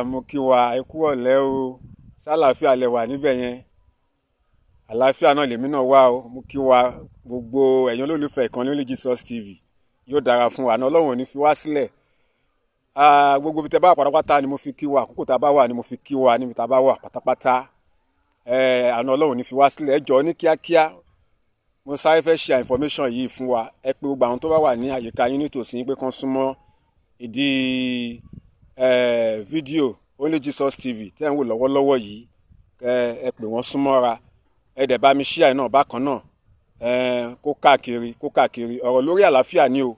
Mo kí wa ẹ kú ọ̀lẹ́ o, ṣàlàáfíà lẹ wà níbẹ̀ yẹn, àlàáfíà náà lèmi náà wà o. Mo kí wa gbogbo ẹ̀yin olólùfẹ́ ìkànnì Only Jesus TV, yóò dára fún wa, àná Ọlọ́run ò ní fi wá sílẹ̀. Gbogbo ibi tẹ́ bá wà pátápátá ni mo fi kí wa, àkókò tá a bá wà ni mo fi kí wa, níbi tá a bá wà pátápátá. Àná Ọlọ́run ò ní fi wá sílẹ̀. Ẹ jọ̀ọ́ ní kíákíá, mo sáré fẹ́ share information yìí fún wa. Ẹ pé gbogbo àwọn tó bá wà ní àyíká yín nítòsí yín pé kán súnmọ́ ìdí fídíò Only Jesus TV tẹ́ ń wò lọ́wọ́lọ́wọ́ yìí. Ẹ pè wọ́n súnmọ́ra, ẹ dẹ̀ bá mi share náà bákan náà, kó káàkiri. Ọ̀rọ̀ lórí àlàáfíà ni o,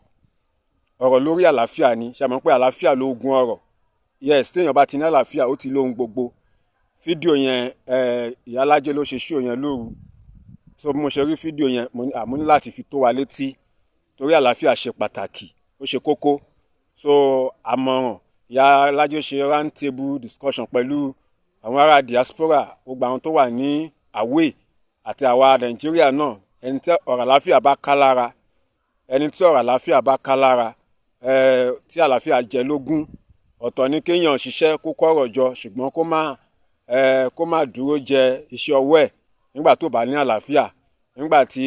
ọ̀rọ̀ lórí àlàáfíà ni. Ṣàmọ́ pé àlàáfíà lóògùn ọ̀rọ̀. Yes, téèyàn bá ti ní àlàáfíà ó ti lóhun gbogbo. Fídíò yẹn Ìyálájé ló ṣe show yẹn lóru, so bí mo ṣe rí fídíò yẹn mo ní láti fi tó wa létí, torí àlàáfíà ṣe pàtàkì, ó ṣe kókó. So àmọ̀ràn Ìyálájé ṣe round table discussion pẹ̀lú àwọn ará diaspora, gbogbo àwọn tó wà ní away àti àwa Nàìjíríà náà. Ẹni tí ọ̀rọ̀ àlàáfíà bá ká lára, tí àlàáfíà jẹ lógún, ọ̀tọ̀ ni kéèyàn ṣiṣẹ́ kó kọ́rọ̀ jọ, ṣùgbọ́n kó má dúró jẹ iṣẹ́ ọwọ́ ẹ̀ nígbà tó bá ní àlàáfíà. Nígbà tí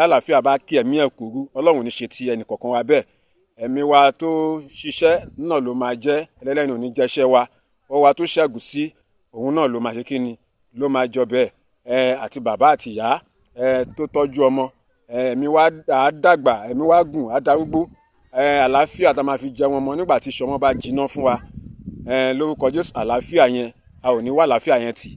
àlàáfíà bá kí ẹ̀mí ẹ̀ kúrú, Ọlọ́run ní ṣe ti ẹnì kọ̀ọ̀kan wa bẹ́ẹ̀. Ẹ̀mí wa tó ṣiṣẹ́ náà ló máa jẹ́, ẹlẹ́lẹ́ni ò ní jẹ́ṣẹ́ wa. Ọwọ́ wa tó ṣẹ́gun sí, òun náà ló máa ṣe kíni, ló máa jọ bẹ́ẹ̀. Àti bàbá àti ìyá tó tọ́jú ọmọ, ẹ̀mí wa á dàgbà, ẹ̀mí wa gùn, á darúgbó. Àlàáfíà tá máa fi jẹ wọn mọ́ nígbà tí ìṣọ́ wọn bá jiná fún wa. Lórúkọ Jésù, àlàáfíà yẹn a ò ní wá àlàáfíà yẹn tì.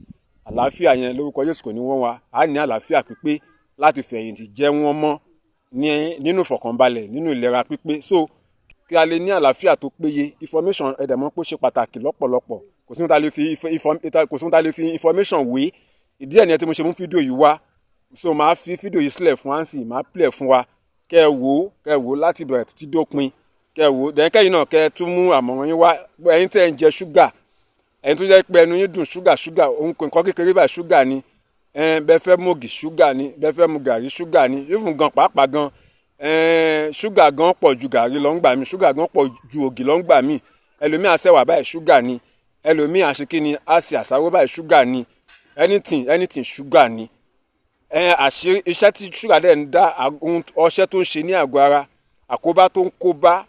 Àlàáfíà yẹn lórúkọ Jésù kò ní wọ́n wa. A ní àlàáfíà pípé láti fẹ̀yìntì jẹ wọ́n mọ́ nínú ìfọ̀kànbalẹ̀, nínú ìlera pípé. So kí a lè ní àlàáfíà tó péye, information ẹ̀dẹ̀mọ́ pé ó ṣe pàtàkì lọ́pọ̀lọpọ̀. Kò sí ohun tá lè fi information wé. Ìdí ẹ̀ ni tí mo ṣe mú fídíò yìí wá. So màá fi fídíò yìí sílẹ̀ fún Ansi, màá play fún wa. Kẹ́ ẹ wò láti bẹ̀rẹ̀ títí dópin. Kẹ́ ẹ wò dẹ̀kẹ́yìn náà, kẹ́ ẹ tún mú àmọ̀ràn yín wá. Ẹ̀yin tẹ́ ń jẹ ṣúgà, ẹ̀yin tó jẹ́ pé ẹnu yín dùn, ṣúgà nǹkan kékeré báyìí ṣúgà ni. Bẹ́ẹ̀ fẹ́ mu ògì ṣúgà ni, bẹ́ẹ̀ fẹ́ mu gàrí ṣúgà ni. Even gan pàápàá gan, ṣúgà gan pọ̀ ju gàrí lọ ń gbà mí, ṣúgà gan pọ̀ ju ògì lọ ń gbà mí. Ẹlòmíì á ṣẹ̀wà báyìí ṣúgà ni, ẹlòmíì á ṣe kíni, á ṣe àṣàrò báyìí ṣúgà ni. Anything ṣúgà ni. Àṣírí iṣẹ́ tí ṣúgà dẹ̀ ń dá, ọṣẹ́ tó ń ṣe ní àgọ́ ara, àkóbá tó ń kóbá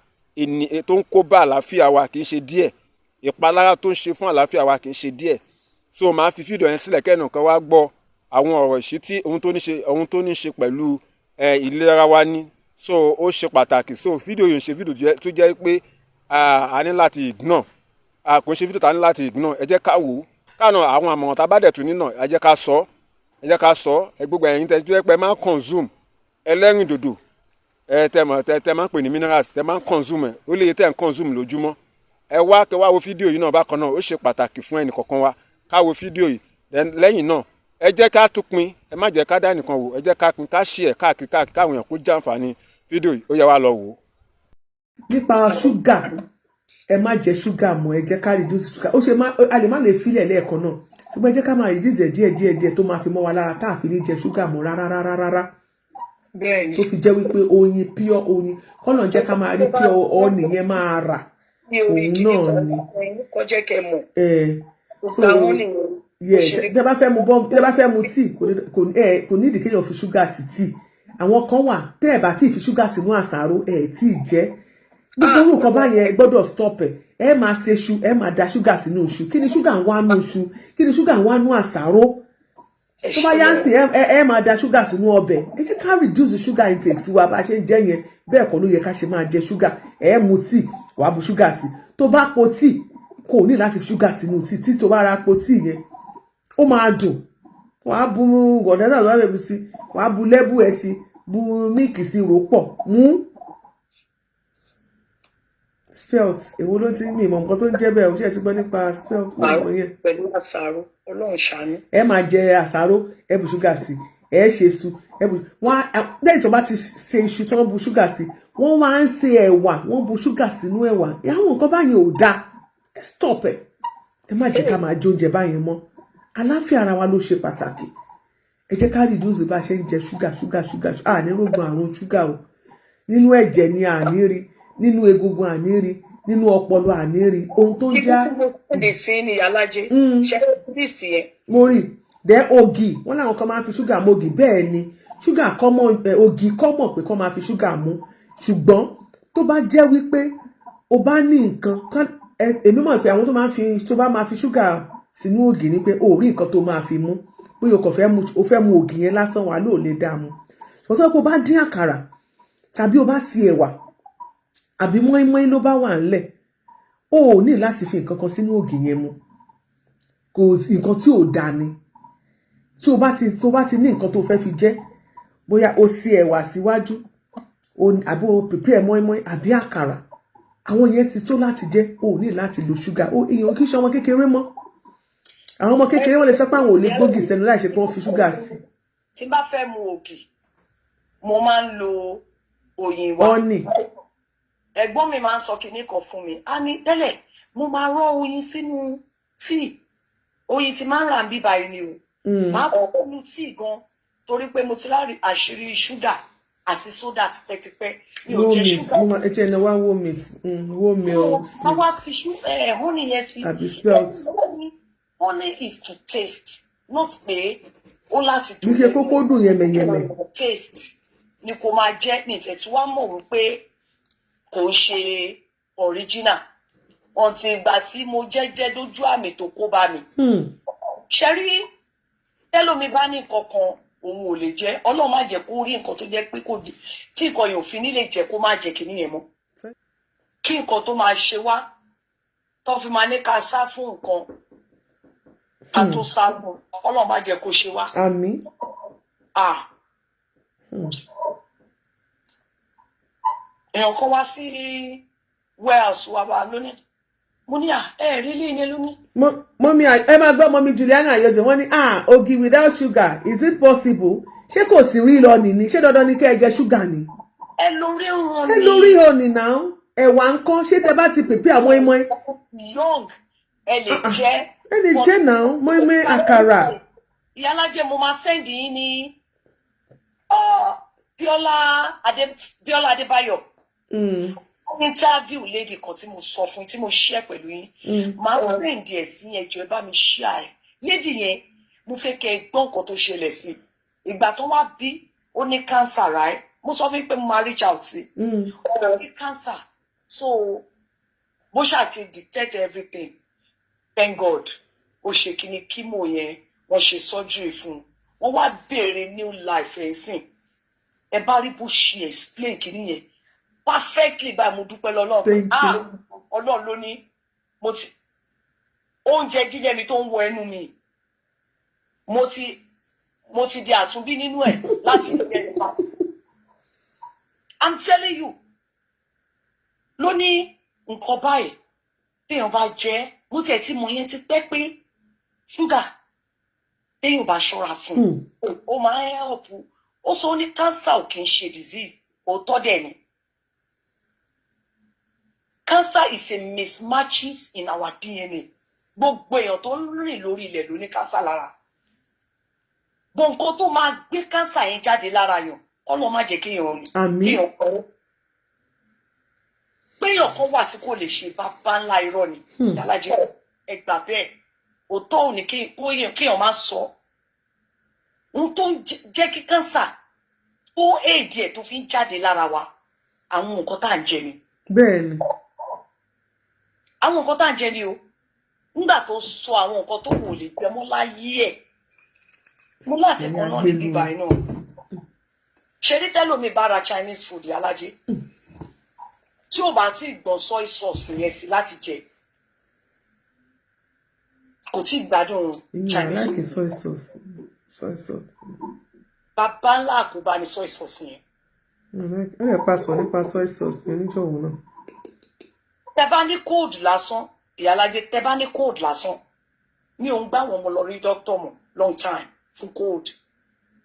àlàáfíà wa kì í ṣe díẹ̀, ìpalára tó ń ṣe fún àlàáfíà wa kì í ṣe díẹ̀. So màá fi fídíò yẹn sílẹ̀ kẹ́nu kan wá gbọ́ àwọn ọ̀rọ̀ ìṣítí, ohun tó ní ṣe pẹ̀lú ìlera wa ni. So ó ṣe pàtàkì. So fídíò yìí ń ṣe fídíò tó jẹ́ pé a ní láti ignore. Kò ń ṣe fídíò tá a ní láti ignore. Ẹ jẹ́ ká wò ó, káànà àwọn àmọ̀ràn tá a bá dẹ̀ tún nínà, ẹ jẹ́ ká sọ. Gbogbo ẹ̀yin tẹ́ jẹ́ pé máa ń consume ẹlẹ́rìndòdò, tẹ́ máa ń pè ní minerals, tẹ́ máa ń consume ó lè tẹ́ ń consume lójúmọ́. Kẹ́ wá wo fídíò yìí náà bákan náà, ó ṣe pàtàkì fún ẹnì kọ̀ọ̀kan wa ká wo fídíò yìí. Lẹ́yìn náà ẹ jẹ́ ká tún pín, ẹ má jẹ́ ká dá nìkan wò, ẹ jẹ́ ká pín, ká share káàkiri káwọn èèyàn kó jàǹfààní fídíò yìí. Ó yẹ wá lọ wò ó. Nípa ṣúgà, ẹ má jẹ ṣúgà mọ́, ẹ jẹ́ ká reduce ṣúgà. A lè má lè filẹ̀ lẹ́ẹ̀kan náà, ṣùgbọ́n ẹ jẹ́ ká máa reduce díẹ̀ tó máa fi mọ́ wa lára, tá a fi ní jẹ ṣúgà mọ́ rárá. Tó fi jẹ́ wípé oyin, pure oyin, kọ́nà jẹ́ ká máa rí pure oyin yẹn máa rà. Òun náà ni. Kọjá kẹ mọ̀. Tẹ́ bá fẹ́ mu tíì, kò ní ìdí kéèyàn fi ṣúgà sí tíì. Àwọn kan wà tẹ́ ẹ̀ bá tí ì fi ṣúgà sínú àsáró, tí ì jẹ́. Gbogbo nǹkan báyẹn gbọ́dọ̀ stop ẹ̀. Ẹ máa ṣe ṣu, ẹ máa da ṣúgà sínú iṣu. Kí ni ṣúgà ń wá nú iṣu? Kí ni ṣúgà ń wá nú àsáró? Tó bá yá sí ẹ máa da ṣúgà sínú ọbẹ̀. Ẹ jẹ́ ká reduce sugar intake sí wa bá ṣe ń jẹ yẹn. Bẹ́ẹ̀ kọ́ ló yẹ ká ṣe máa jẹ ṣúgà. Ẹ mu tíì, wàá bu ṣúgà sí. Tó bá po tíì, kò ní láti fi ṣúgà sínú tíì. Tí tó bá ra po tíì yẹn, ó máa dùn. Wàá bu gọ̀dẹ́sà tó bá bẹ̀rù sí, wàá bu lẹ́bù ẹ̀ sí, bu míìkì sí, rò pọ̀. Spelt, èwo ló ti ní ìmọ̀ nǹkan tó ń jẹ́ bẹ́ẹ̀, ó ṣe ti gbọ́ nípa spelt mọ̀ yẹn. Pẹ̀lú àṣàrò, Ọlọ́run ṣàánú. Ẹ máa jẹ àṣàrò, ẹ bu ṣúgà sí, ẹ ṣe iṣu, lẹ́yìn tó bá ti ṣe iṣu tí wọ́n bu ṣúgà sí, wọ́n máa ń ṣe ẹ̀wà, wọ́n bu ṣúgà sínú ẹ̀wà. Àwọn nǹkan báyẹn ò dáa. Ẹ stop ẹ̀. Ẹ má jẹ́ ká máa jẹ oúnjẹ báyẹn mọ́. Àlàáfíà ara wa ló ṣe pàtàkì. Ẹ jẹ́ ká reduce bá ṣe ń jẹ ṣúgà. Ní rògbòn àrùn ṣúgà o. Nínú ẹ̀jẹ̀ ni àní rí, nínú egungun àní rí, nínú ọpọlọ àníri ohun tó ń Kíkú já tí mo kéde sí ní Alájẹ. Ṣé list yẹn? mo rí then ògì wọn làwọn kan máa ń fi ṣúgà mú ògì bẹ́ẹ̀ ni ṣúgà kọ́mọ̀ ògì kọ́mọ̀ pé kọ́ máa fi ṣúgà mú ṣùgbọ́n tó bá jẹ́ wípé o bá ní nǹkan èmi mọ̀ pé àwọn tó bá máa fi ṣúgà sínú ògì ni pé o rí nǹkan tó máa fi mú bóyá o fẹ́ mu ògì yẹn lásán wà lóò lè dá mu ṣùgbọ́n tó bá dín àkàrà tàbí o bá sí ẹ̀wà àbí mọ́ínmọ́ín ló bá wà ńlẹ̀ o ò ní láti fi nǹkan kan sínú ògì yẹn mu kò sí nǹkan tí ò dáa ni tí o bá ti ní nǹkan tó fẹ́ fi jẹ bóyá o sí ẹ̀wà síwájú àbí o prepare mọ́ínmọ́ín àbí àkàrà àwọn yẹn ti tó láti jẹ o ò ní láti lo ṣúgà èèyàn kì í ṣe ọmọ kékeré mọ́ àwọn ọmọ kékeré wọn lè sọ pé àwọn ò lè gbógi sẹ́nu láì ṣe pé wọ́n fi ṣúgà sí. Tí bá fẹ́ mu ògì mo máa ń lo òyìnbó. Ẹ̀gbọ́n mi máa ń sọ kinní kan fún mi á ní tẹ́lẹ̀ mo máa rọ́ oyin sínú tíì oyin ti máa ń rà ń bíbá yìí ni o máa kọ́ lu tíì gan torí pé mo ti lárí àṣírí ṣúgà àti sódà tipẹ́tipẹ́ mi ò jẹ ṣúgà. ẹ jẹ́ ẹni wá wó mi o. wọ́n wá fi honey yẹn sí. àbí spelt. Honey is to taste not pé ó láti dùn. wíkẹ́ kókó dùn yẹmẹyẹmẹ. taste ni kò máa jẹ́ ní ìtẹ̀tí wá mọ̀ wípé kò ń ṣe original ọ̀ntì ìgbà tí mo jẹ́jẹ́ dójú àmì tó kó bá mi. ṣe rí tẹ́lómi bá ní nǹkan kan òun ò lè jẹ́ ọlọ́run má jẹ́ kó rí nǹkan tó jẹ́ pé kò dé tí nǹkan yẹn ò fi nílé jẹ́ kó má jẹ́ kìíní yẹn mọ́. kí nǹkan tó máa ṣe wá tó fi máa ní ká sá fún nǹkan ká tó sá fún ọlọ́run má jẹ́ kó ṣe wá. àmín. èèyàn kan wá sí Wales wà bá lónìí mo ní rí lé ní lónìí. mọ́mí ẹ máa gbọ́ mọ́mí Juliana Ayọ̀dé wọ́n ní ògì without sugar is it possible ṣé kò sí rí lọ nìní ṣé dandan ni kẹ́ ẹ jẹ ṣúgà ni. ẹ lórí hàn ni. ẹ lórí hàn ni náà ẹ̀wà ńkọ́ ṣé tẹ bá ti prepare mọ́ínmọ́ín. young ẹ lè jẹ. ẹ lè jẹ náà mọ́ínmọ́ín àkàrà. Ìyálájẹ mo máa send yín ní Bíọ́lá Adébáyọ̀. Interview lady kan tí mo sọ fún tí mo share pẹ̀lú yín máa rìn díẹ̀ sí ẹjọ́ ẹ bá mi share lady yẹn mo fẹ́ kẹ́ ẹ gbọ́ nǹkan tó ṣẹlẹ̀ sí ìgbà tó wá bí ó ní cancer right mo sọ fún yín pé mo máa reach out sí ó ní cancer so bó ṣàkí dictate everything thank God ó ṣe kíní kímò yẹn wọ́n ṣe surgery fún wọ́n wá béèrè new life ẹ̀ sìn ẹ bá rí bó ṣe explain kíní yẹn perfectly báyìí mo dúpẹ́ lọ́lọ́run Ọlọ́run ló ní mo ti oúnjẹ jíjẹ mi tó ń wọ ẹnu mi mo ti di àtúnbí nínú ẹ̀ láti ilé ẹ̀ka I'm telling you ló ní nǹkan báyìí téèyàn bá jẹ mo tiẹ̀ tí mo yẹn ti pẹ́ pé ṣúgà téèyàn bá ṣọ́ra fún ó máa ń help ó sọ ní cancer ò kì í ṣe disease òótọ́ dẹ̀ ni. Cancer is a mismatches in our DNA. Gbogbo èèyàn tó ń rìn lórí ilẹ̀ ló ní cancer lára. Gbogbo tó máa gbé cancer yẹn jáde lára yàn, Ọlọ́run má jẹ́ kéèyàn rí. Kéèyàn kọ́. Péèyàn kan wà tí kò lè ṣe bàbá ńlá irọ́ ni. Ìyálájẹ ẹgbà bẹ́ẹ̀. Òótọ́ ò ní kéèyàn má sọ. Ohun tó ń jẹ́ kí cancer tó èdè ẹ̀ tó fi ń jáde lára wa, àwọn nǹkan tá à ń jẹ ni. Bẹ́ẹ̀ni. Àwọn nǹkan tá à ń jẹ ni o nígbà tó sọ àwọn nǹkan tó wò lè jẹ mọ́ láyé ẹ̀ mo láti kàn náà níbi ìbàyìí náà ṣe rí tẹ́lómi bá ra Chinese food Alájẹ tí ò bá tí gbọ́n soy sauce yẹn sí láti jẹ kò tí gbádùn Chinese food. soy sauce. Bàbá ńlá àkóbá ni soy sauce yẹn. ó lè pa sọ nípa soy sauce yẹn níjọ́ òun náà. Tẹ́ bá ní cold lásán Ìyálájẹ tẹ́ bá ní cold lásán mi ò ń gbá wọn mo lọ rí doctor mọ́ long time fún cold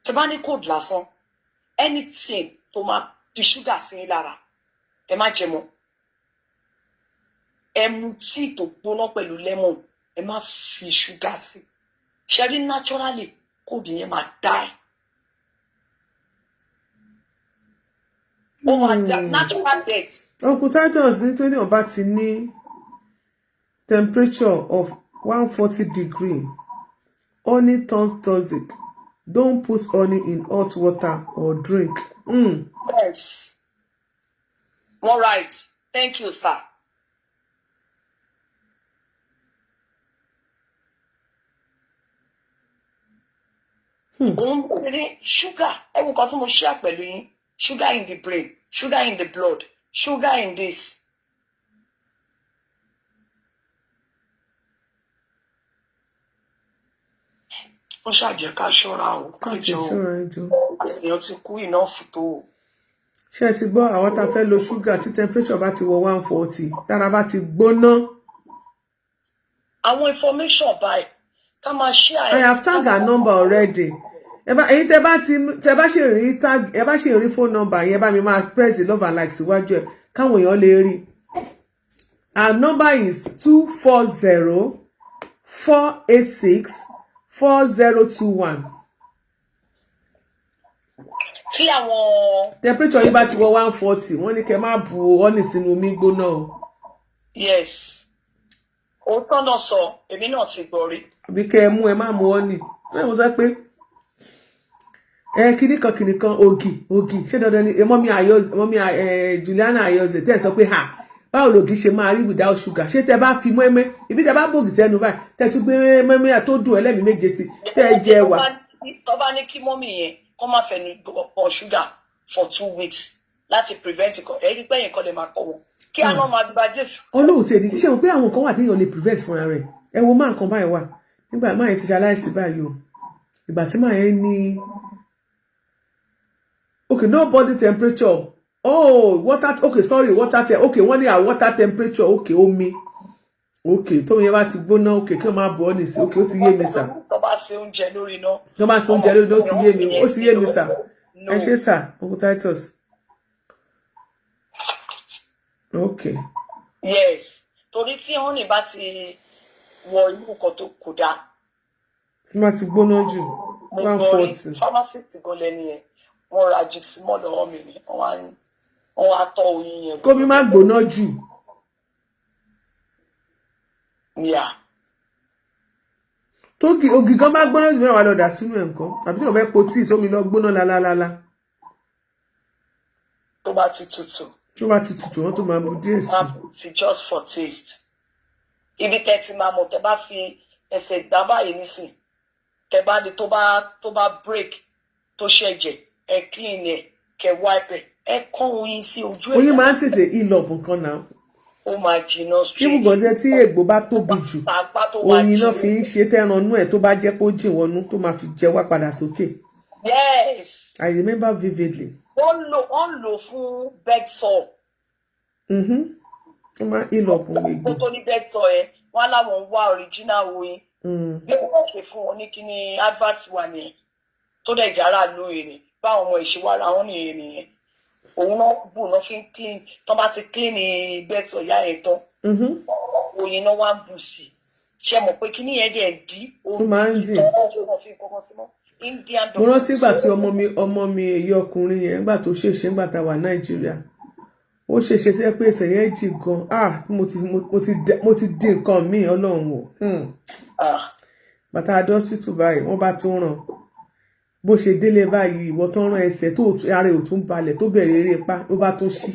tẹ́ bá ní cold lásán anything tó máa di sugar sí lára ẹ má jẹ mọ́ ẹ mu tíì tó gbóná pẹ̀lú lemon ẹ má fi sugar sí ṣe rí naturally cold yẹn máa die ó máa natural death. Uncle Titus ní tó ní ọba ti ní temperature of 140 degree honey turns toxic. Don't put honey in hot water or drink. Yes. All right. Thank you, sir. Sugar. Every kan tí mo share pẹ̀lú yín. Sugar in the brain, sugar in the blood, sugar in this. Ó ṣàjẹ́ ká ṣọ́ra o. Èèyàn ti kú iná fùtó o. Ṣé ẹ ti gbọ́ àwọn tá fẹ́ lo ṣúgà tí temperature bá ti wọ 140 tára bá ti gbóná. Àwọn information báyìí ká máa share. I have tagged her number already. Ẹ̀yin tẹ́ bá ṣe rí tag ẹ bá ṣe rí phone number yẹn bá mi máa press the love and like síwájú ẹ̀ káwọn èèyàn lè rí. Our number is 240-486-4021. Tí àwọn temperature yìí bá ti wọ 140 wọ́n ní kẹ́ má bu honey sínú omi gbóná o. Yes. Òótọ́ náà sọ èmi náà ti gbọ́ rí. Àbí kẹ́ ẹ mú ẹ má mu honey. Mo sọ pé kìnìkan ògì ṣé dandan ni mọ́mí Juliana Ayoze tẹ́ sọ pé báwo lògì ṣe máa rí without sugar ṣé tẹ́ bá fi mọ́ẹ́mẹ́ ibi tẹ́ bá bògì sẹ́nu báyìí tẹ́ tún gbé mọ́ẹ́mẹ́ tó dùn ẹlẹ́mìí méje sí tẹ́ jẹ wà. Tó bá ní kí mọ́mí yẹn kó má fẹnu pọ̀ sugar for 2 weeks láti prevent ikọ̀ ẹ̀rí pẹ́yìn kan lè máa kọ́ wọn kí àná máa gba Jésù. Ọlọ́run ti èdè ṣe mo pé àwọn kan wà téèyàn lè prevent fúnra rẹ̀ ẹ wo máa kan báyìí wà nígbà máa yẹn ti ṣaláìsí báyìí o ìgbà tí máa yẹn ní okay no body temperature water okay wọ́n ní water temperature okay omi okay tó yẹn bá ti gbóná okay kí wọ́n máa bọ̀ ọ́ nìsí okay ó ti yé mi sà. tó bá ṣe oúnjẹ lórí iná. tó bá ṣe oúnjẹ lórí iná ó ti yé mi sà ẹ ṣé sà Uncle Titus. Okay. Yes torí tí honey bá ti wọ inú nǹkan tó kò dáa. Má ti gbóná jù 140. Pharmacist gan lẹ́ni yẹn wọ́n ra Jiximol lọ́wọ́ mi ni wọ́n á tọ́ oyin yẹn. Kó mi má gbóná jù. Yeah. Tógi ògì gan bá gbóná jù mẹ́wàá lọ dà sínú ẹ̀ nǹkan tàbí tí wọ́n fẹ́ po tíì sómi lọ gbóná lálálálá. Tó bá ti tutù. Wọ́n tó máa bu díẹ̀ sí. Just for taste. Ibi tẹ́ ti máa mọ̀ tẹ́ bá fi ẹsẹ̀ gbá báyìí nísìn tẹ́ bá ní tó bá break tó ṣẹ̀jẹ̀ ẹ clean ẹ kẹ́ wipe ẹ kán oyin sí ojú ẹ̀. Oyin máa ń tètè heal up nǹkan náà. Ó máa jìnnà straight. Ibùgbọ̀nsẹ̀ tí ègbò bá tóbi jù oyin náà fi ń ṣe tẹ́ranú ẹ̀ tó bá jẹ́ pé ó jìn wọnú tó máa fi jẹ wá padà sókè. Yes. I remember vividly. Wọ́n lò fún bed sore. Ó máa heal up òun ègbò. Kó tó ní bed sore yẹn wọ́n láwọn ń wá original oyin. Bí wọ́n pè fún wọn ní kíní advert wà nìyẹn tó dẹ̀ jára lóye ni báwọn ọmọ ìṣèwádà wọn nìyẹn. Òun náà bù náà fi ń clean tó bá ti clean ní bed sore yá yẹn tán. Oyin náà wá bù sí. Ṣé mọ̀ pé kíní yẹn dẹ̀ dí omi tí wọ́n fi kọ́kọ́ sí mọ́. Mo rántí ìgbà tí ọmọ mi èyí ọkùnrin yẹn nígbà tó ṣèṣe nígbà tá a wà Nàìjíríà ó ṣèṣe sí pé ẹsẹ̀ yẹn jì gan mo ti di nǹkan míì Ọlọ́run o bàtà adé hospital báyìí wọ́n bá tún ràn bó ṣe délé báyìí ìwọ tó ràn ẹsẹ̀ tó ara ò tún balẹ̀ tó bẹ̀rẹ̀ eré pa ló bá tún ṣí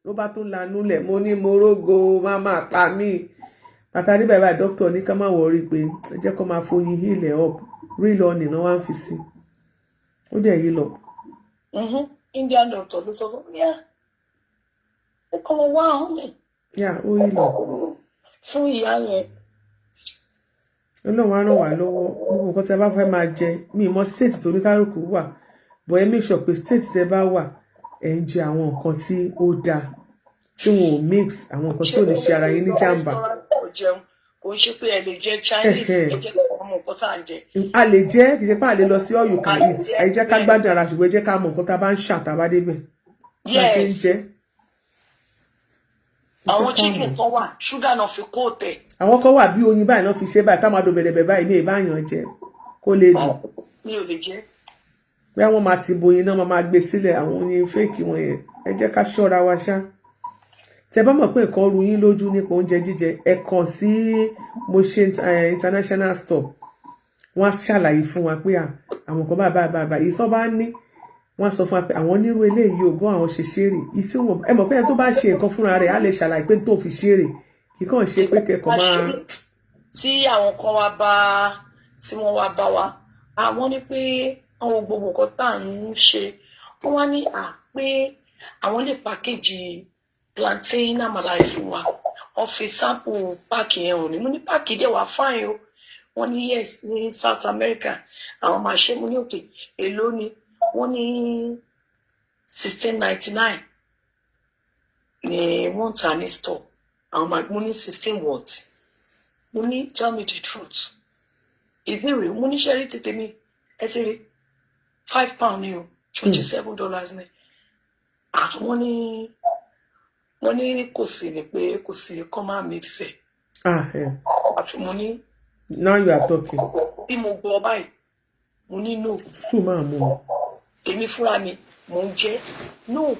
ló bá tún lanú lẹ̀ mo ní mo rógo má máa pa mí bàtà adé báyìí dókítà ní ká má wọrí pé ẹ jẹ́ kó máa foyín heal up real honey náà wá ń fi sí ó dẹ̀ yí lọ. Indian doctor ló sọ fún mi ẹ kọ́ mọ wá honey. Ó yí lọ. Fún ìyá yẹn. Ọlọ́run á ràn wá lọ́wọ́ gbogbo nǹkan tí a bá fẹ́ máa jẹ mi mọ state tó ní kálukú wà but ẹ make sure pé state tẹ bá wà ẹ ń jẹ àwọn nǹkan tí ó dáa tí wọn ò mix àwọn nǹkan tí ò ní ṣe ara yín ní jàǹbá. Kò ń ṣe pé ẹ lè jẹ Chinese ẹ jẹ ọmọ nǹkan tá à ń jẹ. A lè jẹ kì í ṣe pé a lè lọ sí all you can eat ẹ jẹ́ ká gbádùn ara ṣùgbọ́n ẹ jẹ́ ká mọ nǹkan tá a bá ń ṣà tá a bá débẹ̀. Yes. Àwọn chicken tó wà ṣúgà náà fi kó tẹ̀. Àwọn kan wà bí oyin báyìí náà fi ṣe báyìí táwọn adó bẹ̀rẹ̀ báyìí ní ìbáyàn jẹ kó lè dùn. Mi ò lè jẹ. Bí àwọn máa ti boyin náà máa gbé sílẹ̀ àwọn oyin fake wọn yẹn. ẹ jẹ́ ká ṣọ́ra wa ṣá. Tẹ́ bá mọ̀ pé nǹkan rú yín lójú nípa oúnjẹ jíjẹ, ẹ kàn sí Moshe international store. Wọ́n á ṣàlàyé fún wa pé àwọn kan báyìí ìsọ́ bá ní, wọ́n á sọ fún wa pé àwọn nírú eléyìí ò bọ́ àwọn ṣe ṣeré. Ìsí wọn ẹ mọ̀ pé ẹni tó bá ṣe nǹkan fúnra rẹ̀ á lè ṣàlàyé pé tó fi ṣeré. Kì í kàn ṣe pé kẹ́kọ̀ọ́ máa. Tí àwọn kan wá bá tí wọ́n wá bá wa, àwọn ní pé àwọn gbogbo nǹkan tá à ń ṣe, wọ́n wá ní pé àwọn lè pàkéjì plantain àmàlà fún wa. Wọ́n fi sample páàkì yẹn hàn ní. Mo ní páàkì dẹ̀ wá fáìn o. Wọ́n ní yes ní South America àwọn máa ṣe. Mo ní òkè èló ni. Wọ́n ní 16.99 ni wọ́n tà ní store. Àwọn máa mo ní 16 what? Mo ní tell me the truth. Is it real? Mo ní ṣẹ́rí tètè mi ẹ ti rí £5 ni o, $27 ni. Wọ́n ní kò sí ni pé kò sí kọ́ máa mix ẹ̀. Àfi mo ní. Now you are talking. Bí mo gbọ́ báyìí, mo ní no. Tútù máa mú mi. Èmi fúnra mi, mò ń jẹ́ no.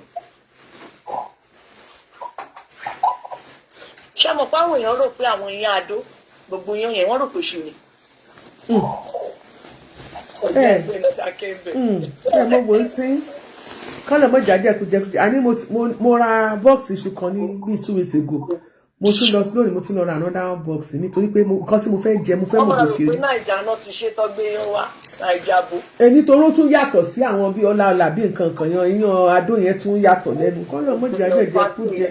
Ṣé mo pa àwọn èèyàn rò pé àwọn èèyàn àdó gbogbo èèyàn yẹn wọ́n rò pé ṣù ni. Mo wò ó tí kọ́lọ̀ mọ́ jàjẹ́kujẹ́kujẹ́. Àní mo ra bọ́ọ̀sì iṣu kan ní bíi 2 weeks ago. Mo tún lọ lónìí, mo tún lọ ra another box nítorí pé nǹkan tí mo fẹ́ jẹ mo fẹ́ mọ̀ bó ṣe rí. Ọmọ rẹ̀ pé Naija náà ti ṣe tọ́gbé wá Naija bo. Nítorí ó tún yàtọ̀ sí àwọn bíi ọlá bíi nǹkan kan yan adó yẹn tún yàtọ̀ lẹ́nu. Kọ́lọ̀ mọ́ jàjẹ́kujẹ́.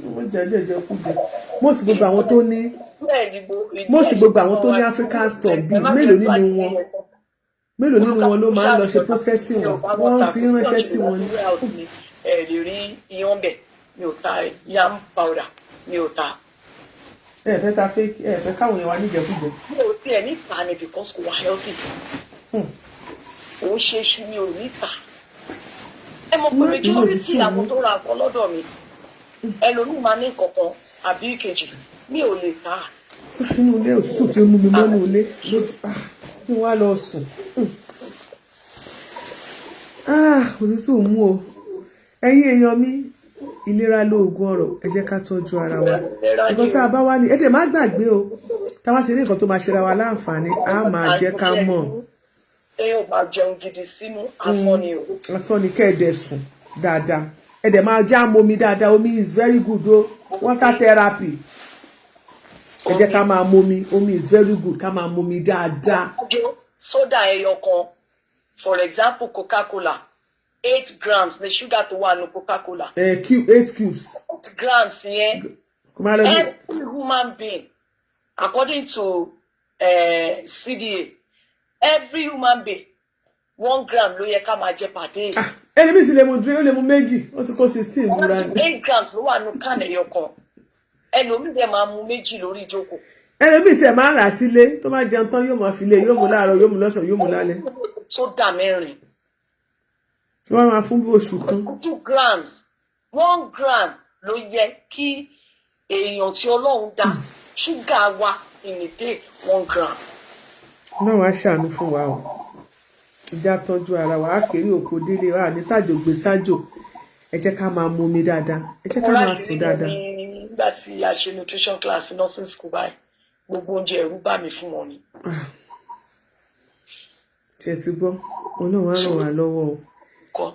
Mo jàjẹ́kujẹ́. Mo sì gbogbo àwọn tó ní African store bíi mélòó nínú wọn ló máa ń lọ ṣe processing wọ́n fi ránṣẹ́ sí wọn ní. Ẹ lè rí iyán bẹ̀, mi ò ta yam powder, mi ò ta. Ẹ fẹ́ káwọn yẹn wá níjẹkújẹ. Mi ò tiẹ̀ ní ta ni because kò wá healthy. Òun ṣe iṣu mi ò ní ta. Ẹ mọ̀ pé majority àwọn tó ra nǹkan lọ́dọ̀ mi, ẹlòmíì máa ní nǹkan kan àbí ìkejì, mi ò lè ta. Inú ilé òtútù tí ó mú mi mọ́nú ilé lójú kí wọ́n á lọ sùn. Òtútù mú o. Ẹ̀yin èèyàn mi, ìlera lóògùn ọrọ̀, ẹ jẹ́ ká tọ́jú ara wa. Nǹkan tá a bá wá ní ẹ̀dẹ̀ má gbàgbé o, tá a bá ti rí nǹkan tó máa ṣera wa láǹfààní á máa jẹ́ ká mọ̀. Ẹ ò máa jẹun gidi sínú asán ni o. Asán ni kẹ́ẹ̀dẹ̀ sùn dáadáa. Ẹ̀dẹ̀ máa já momi dáadáa. Omi is very good o. Water therapy. Ẹ jẹ́ ká máa momi. Omi is very good. Ká máa momi dáadáa. Sódà ẹyọ kan, for example Coca-Cola. 8 grams the sugar to one Coca-Cola. 8 cubes. 8 grams yẹn. Every human being, according to CDA, every human being 1 gram ló yẹ ká máa jẹ per day. Ẹlẹ́mìí sì lè mu drink, ó lè mu méjì, ó ti kó 16 búra ní. 8 grams ló wà nù kàn ẹyọ kan. Ẹlòmíì dẹ̀ máa mu méjì lórí ìjókòó. Ẹlẹ́mìí tí ẹ máa rà sílé tó máa jẹun tán yóò máa fi lé, yóò mu láàárọ̀, yóò mu lọ́sàn-án, yóò mu lálẹ́. Sódà 4. Wọ́n máa fún bí oṣù kan. 2 grams 1 gram ló yẹ kí èèyàn tí Ọlọ́run dá ṣúgà wa in a day 1 gram. Náà wàá ṣàánú fún wa o. Ìjà tọ́jú ara wa, á kéré òkò délé wa ní tàjò gbé sájò. Ẹ jẹ́ ká máa mu omi dáadáa. Ẹ jẹ́ ká máa sùn dáadáa. Nígbà tí a ṣe nutrition class nursing school báyìí, gbogbo oúnjẹ ẹ̀rù bà mí fún wọn ni. Ṣé ti gbọ́? Ọlọ́run á ràn wá lọ́wọ́ o. Kọ́.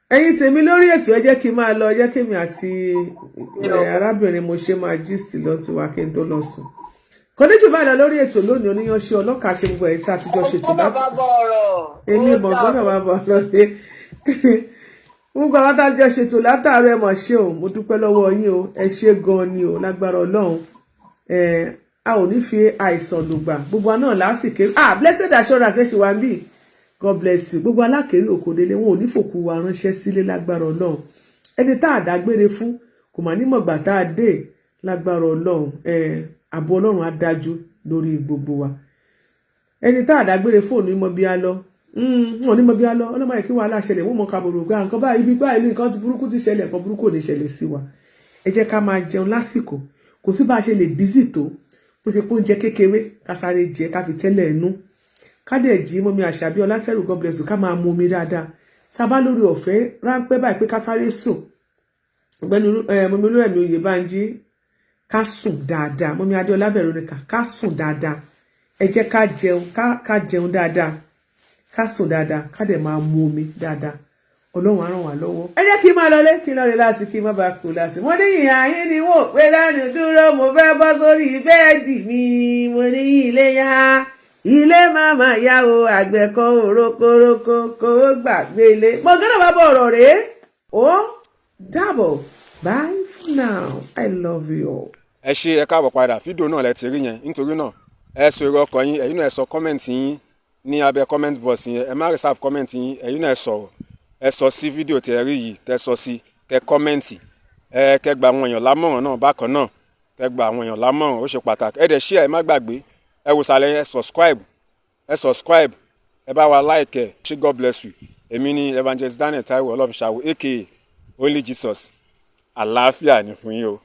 Ẹ̀yin tèmi lórí ètò ẹ jẹ́ kí n máa lọ, jẹ́ kí mi àti arábìnrin mo ṣe máa gist lọ ti wá kí n tó lọ sùn. Kò ní jù báyìí lọ lórí ètò lónìí oníyanṣẹ́ ọlọ́kà ṣe gbogbo ẹ̀yìn tí a ti jọ ṣètò láti. Èmi mọ̀ gbọ́dọ̀ bá bọ̀ lọ́dẹ. Gbogbo àwọn tá a jọ ṣètò látàárọ̀ ẹ mọ̀ ṣe o, mo dúpẹ́ lọ́wọ́ yín o, ẹ ṣé gan ni o, lágbára Ọlọ́run. A ò ní fi àìsàn lògbà, gbogbo náà lásìkò. Blessed assurance ẹ ṣe wá ń bì. God bless you. Gbogbo alákèrè òkòdélé wọn ò ní fòkú wa ránṣẹ́ sílé lágbára Ọlọ́run. Ẹni tá a dágbére fún kò mà nímọ̀gbà tá a dé lágbára Ọlọ́run. Ààbò Ọlọ́run á dájú lórí gbogbo wa. Ẹni tá a dágbére fún òní mọ bí a lọ. Wọn ní mọ bí a lọ. Ọlọ́mọ yẹ kí wàhálà ṣẹlẹ̀ wọ́n mọ kàbòrò gbà nǹkan báyìí ibi gbà ìlú nǹkan burúkú ti ṣẹlẹ̀ nǹkan burúkú ò ní ṣẹlẹ̀ sí wa. Ẹ jẹ́ ká máa jẹun lásìkò. Kò sí bá a ṣe lè bízì tó. Bó ṣe pé oúnjẹ kékeré ká sáré jẹ ká fi tẹ́lẹ̀ ẹnu. Kádẹ̀ jí mọ́mí Àṣàbí Ọlásẹ́rù God bless you ká máa mu omi dáadáa tá a bá lórí ọ̀fẹ́ ráńpẹ́ báyìí pé ká sáré sùn ọ̀gbẹ́ni mọ̀mí Olúrẹ̀mí Oyèbánjí ká sùn dáadáa mọ̀mí Adéọlá Veronica ká sùn dáadáa ẹ jẹ́ ká jẹun ká jẹun dáadáa ká sùn dáadáa ká dẹ̀ máa mu omi dáadáa Ọlọ́run á ràn wá lọ́wọ́. ẹ jẹ́ kí n máa lọlé kí n lọ́ọ́ rí láti kí n má bàa kú láti. wọ́n ní ìhà yín ni wọ́n pé lẹ́nu dúró mo fẹ́ bọ́ sórí bẹ́ẹ̀dì mi mo ní ilé yá ilé màmá yá o àgbẹ̀kọ òrókòrókò kò gbàgbé ilé. mo gánà bá bọ̀ ọ̀rọ̀ rèé ó dàbọ̀ bye for now I love you. ẹ ṣe ẹ káàbọ̀ padà fídíò náà lẹ ti rí yẹn nítorí náà ẹ sọ èrò ọkàn yín ẹ̀yin náà ẹ sọ kọ́mẹ̀ntì yín ní abẹ́ comment box yẹn ẹ má reserve kọ́mẹ̀ntì yín ẹ̀yin náà ẹ sọ̀rọ̀ ẹ sọ sí fídíò tí ẹ rí yìí kẹ sọ sí kẹ kọ́mẹ̀ntì kẹ gba àwọn èèyàn lámọ̀ràn náà bákan náà kẹ gba àwọn èèyàn lámọ̀ràn ó ṣe pàtàkì ẹ dẹ̀ share ẹ má gbàgbé ẹ wò sàlẹ̀ ẹ subscribe ẹ bá wa like ẹ ṣé God bless you èmi ni Evangelist Daniel Taiwo Ọlọ́runṣàwò aka Only Jesus àlàáfíà ni fún yín o.